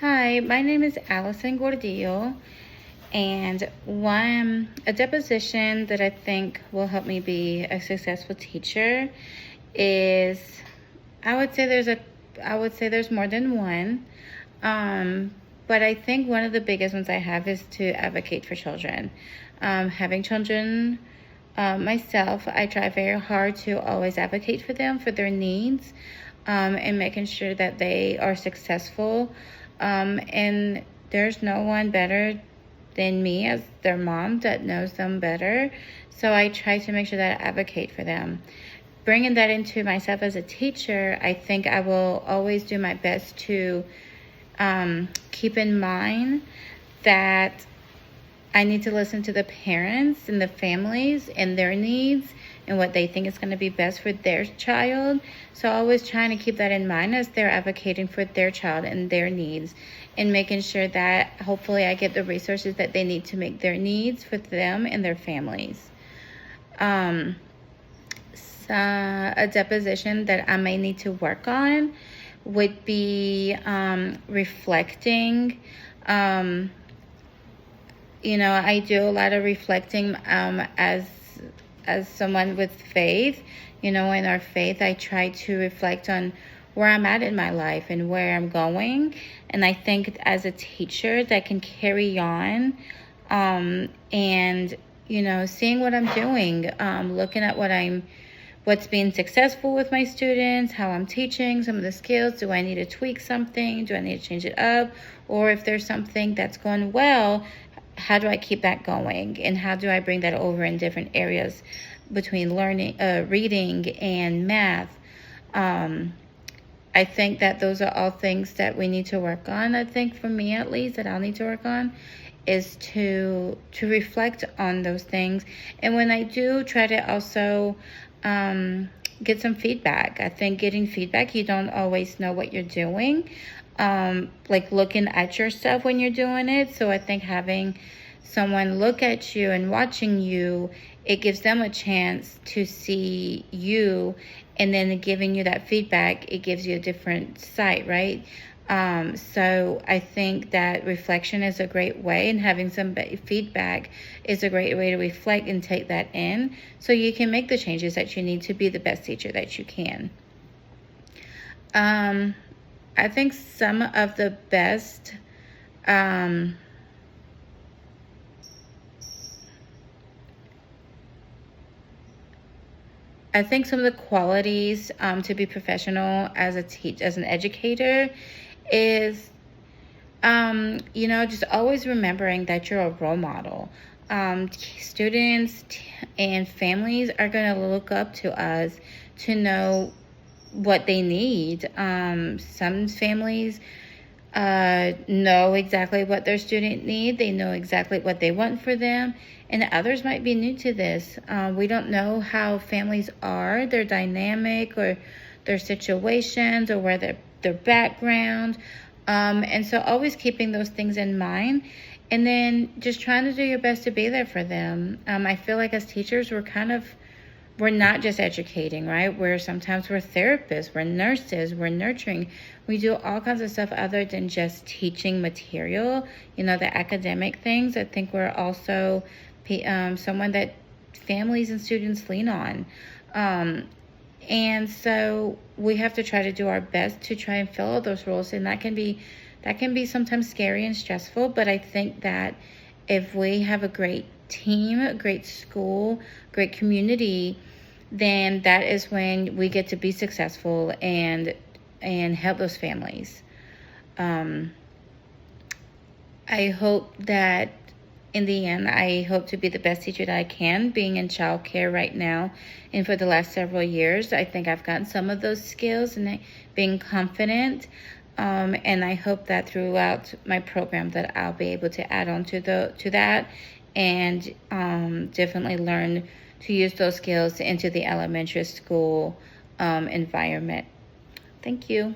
Hi, my name is Allison Gordillo, and a deposition that I think will help me be a successful teacher is I would say there's more than one. But I think one of the biggest ones I have is to advocate for children. Having children myself, I try very hard to always advocate for them, for their needs, and making sure that they are successful. And there's no one better than me as their mom that knows them better. So I try to make sure that I advocate for them. Bringing that into myself as a teacher, I think I will always do my best to keep in mind that I need to listen to the parents and the families and their needs and what they think is going to be best for their child. So always trying to keep that in mind as they're advocating for their child and their needs, and making sure that hopefully I get the resources that they need to make their needs for them and their families. A deposition that I may need to work on would be reflecting. I do a lot of reflecting as someone with faith. In our faith, I try to reflect on where I'm at in my life and where I'm going. And I think as a teacher that can carry on, and seeing what I'm doing, looking at what's been successful with my students, how I'm teaching, some of the skills. Do I need to tweak something? Do I need to change it up? Or if there's something that's going well, how do I keep that going? And how do I bring that over in different areas between learning, reading and math? I think that those are all things that we need to work on. I think for me, at least, that I'll need to work on is to reflect on those things. And when I do, try to also get some feedback. I think getting feedback, you don't always know what you're doing, like looking at yourself when you're doing it. So I think having someone look at you and watching you, it gives them a chance to see you, and then giving you that feedback, it gives you a different sight, right? So I think that reflection is a great way, and having some feedback is a great way to reflect and take that in so you can make the changes that you need to be the best teacher that you can. I think some of the best I think some of the qualities to be professional as an educator is, just always remembering that you're a role model. Students and families are going to look up to us to know what they need. Some families know exactly what their student need. They know exactly what they want for them. And others might be new to this. We don't know how families are, their dynamic or their situations or where their background. And so always keeping those things in mind, and then just trying to do your best to be there for them. I feel like as teachers, we're not just educating, right? Sometimes we're therapists, we're nurses, we're nurturing. We do all kinds of stuff other than just teaching material, the academic things. I think we're also someone that families and students lean on. And so we have to try to do our best to try and fill all those roles. And that can be sometimes scary and stressful. But I think that if we have a great team, a great school, great community, then that is when we get to be successful and help those families. I hope that in the end, I hope to be the best teacher that I can, being in childcare right now. And for the last several years, I think I've gotten some of those skills and being confident. And I hope that throughout my program that I'll be able to add on to that, and definitely learn to use those skills into the elementary school environment. Thank you.